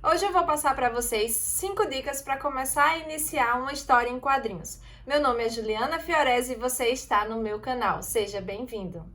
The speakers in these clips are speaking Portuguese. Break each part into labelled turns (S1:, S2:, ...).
S1: Hoje eu vou passar para vocês 5 dicas para começar a iniciar uma história em quadrinhos. Meu nome é Juliana Fiorese e você está no meu canal. Seja bem-vindo!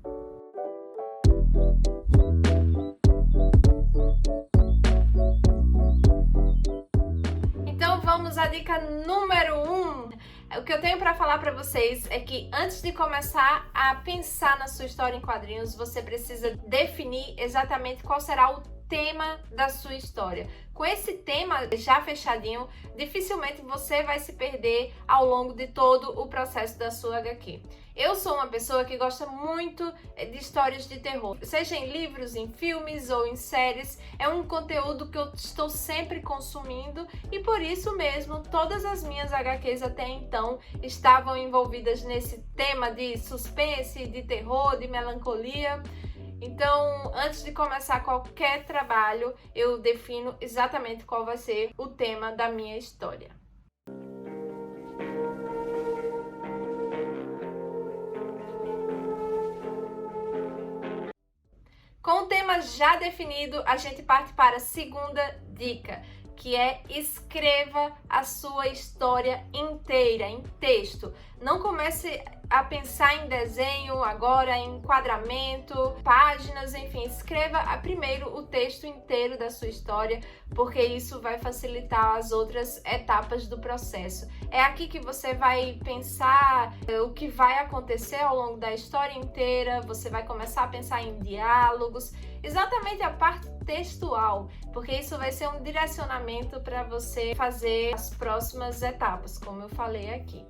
S1: Então vamos à dica número 1. O que eu tenho para falar para vocês é que antes de começar a pensar na sua história em quadrinhos, você precisa definir exatamente qual será o tema da sua história. Com esse tema já fechadinho, dificilmente você vai se perder ao longo de todo o processo da sua HQ. Eu sou uma pessoa que gosta muito de histórias de terror, seja em livros, em filmes ou em séries. É um conteúdo que eu estou sempre consumindo e por isso mesmo todas as minhas HQs até então estavam envolvidas nesse tema de suspense, de terror, de melancolia. Então, antes de começar qualquer trabalho, eu defino exatamente qual vai ser o tema da minha história. Com o tema já definido, a gente parte para a segunda dica, que é escreva a sua história inteira, em texto. Não comece a pensar em desenho agora, em enquadramento, páginas, enfim, escreva primeiro o texto inteiro da sua história, porque isso vai facilitar as outras etapas do processo. É aqui que você vai pensar o que vai acontecer ao longo da história inteira, você vai começar a pensar em diálogos, exatamente a parte textual, porque isso vai ser um direcionamento para você fazer as próximas etapas, como eu falei aqui.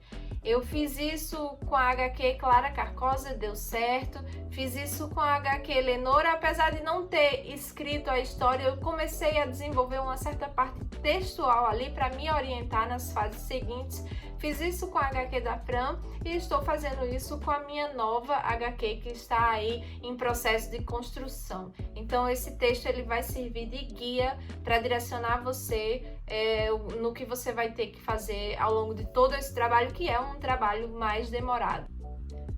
S1: Eu fiz isso com a HQ Clara Carcosa, deu certo. Fiz isso com a HQ Lenora, apesar de não ter escrito a história, eu comecei a desenvolver uma certa parte textual ali para me orientar nas fases seguintes. Fiz isso com a HQ da Fran e estou fazendo isso com a minha nova HQ que está aí em processo de construção. Então esse texto ele vai servir de guia para direcionar você no que você vai ter que fazer ao longo de todo esse trabalho, que é um trabalho mais demorado.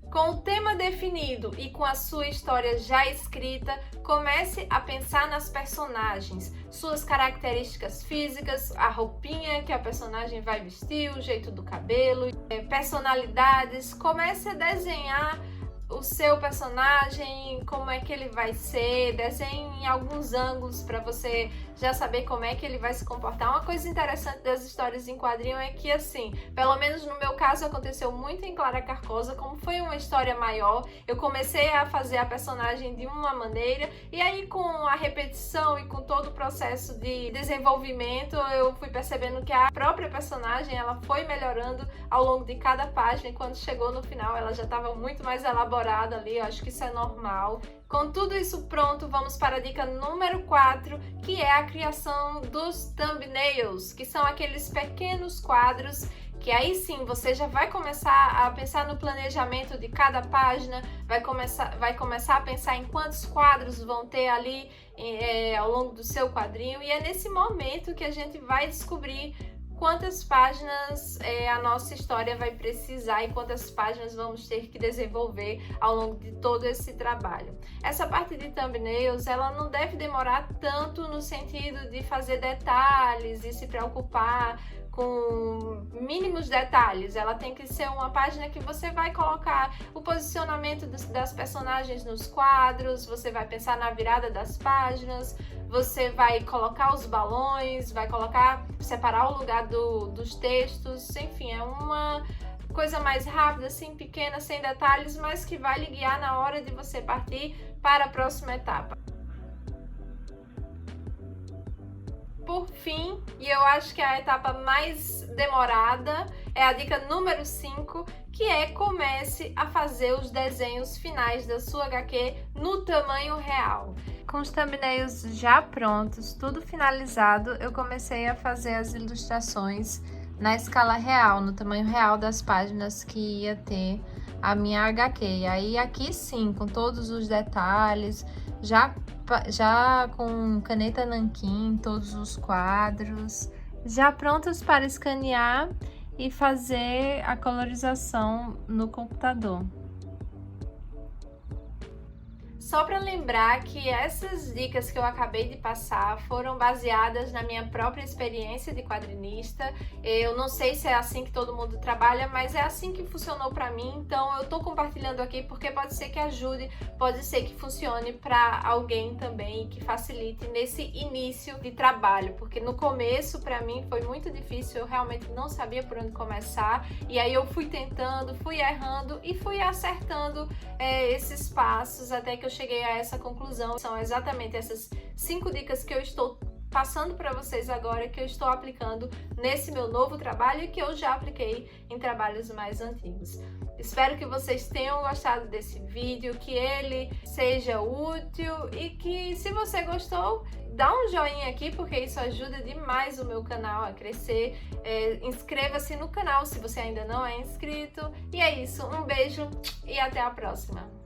S1: Com o tema definido e com a sua história já escrita, comece a pensar nas personagens, suas características físicas, a roupinha que a personagem vai vestir, o jeito do cabelo, personalidades. Comece a desenhar o seu personagem, como é que ele vai ser, desenhe em alguns ângulos para você já saber como é que ele vai se comportar. Uma coisa interessante das histórias em quadrinho é que, assim, pelo menos no meu caso aconteceu muito em Clara Carcosa, como foi uma história maior, eu comecei a fazer a personagem de uma maneira e aí com a repetição e com todo o processo de desenvolvimento eu fui percebendo que a própria personagem ela foi melhorando ao longo de cada página e quando chegou no final ela já estava muito mais elaborada ali, eu acho que isso é normal. Com tudo isso pronto, vamos para a dica número 4, que é a criação dos thumbnails, que são aqueles pequenos quadros que aí sim você já vai começar a pensar no planejamento de cada página, vai começar a pensar em quantos quadros vão ter ali ao longo do seu quadrinho, e é nesse momento que a gente vai descobrir quantas páginas a nossa história vai precisar e quantas páginas vamos ter que desenvolver ao longo de todo esse trabalho. Essa parte de thumbnails, ela não deve demorar tanto no sentido de fazer detalhes e se preocupar com mínimos detalhes. Ela tem que ser uma página que você vai colocar o posicionamento das personagens nos quadros, você vai pensar na virada das páginas, você vai colocar os balões, vai separar o lugar dos textos, enfim, é uma coisa mais rápida, assim, pequena, sem detalhes, mas que vai lhe guiar na hora de você partir para a próxima etapa. Por fim, e eu acho que a etapa mais demorada, é a dica número 5, que é comece a fazer os desenhos finais da sua HQ no tamanho real. Com os thumbnails já prontos, tudo finalizado, eu comecei a fazer as ilustrações na escala real, no tamanho real das páginas que ia ter a minha HQ. E aí aqui sim, com todos os detalhes, já com caneta nanquim, todos os quadros, já prontos para escanear e fazer a colorização no computador. Só para lembrar que essas dicas que eu acabei de passar foram baseadas na minha própria experiência de quadrinista. Eu não sei se é assim que todo mundo trabalha, mas é assim que funcionou para mim. Então eu tô compartilhando aqui porque pode ser que ajude, pode ser que funcione para alguém também, que facilite nesse início de trabalho, porque no começo para mim foi muito difícil, eu realmente não sabia por onde começar, e aí eu fui tentando, fui errando e fui acertando esses passos até que eu cheguei a essa conclusão. São exatamente essas 5 dicas que eu estou passando para vocês agora, que eu estou aplicando nesse meu novo trabalho e que eu já apliquei em trabalhos mais antigos. Espero que vocês tenham gostado desse vídeo, que ele seja útil e que, se você gostou, dá um joinha aqui, porque isso ajuda demais o meu canal a crescer. Inscreva-se no canal se você ainda não é inscrito. E é isso, um beijo e até a próxima!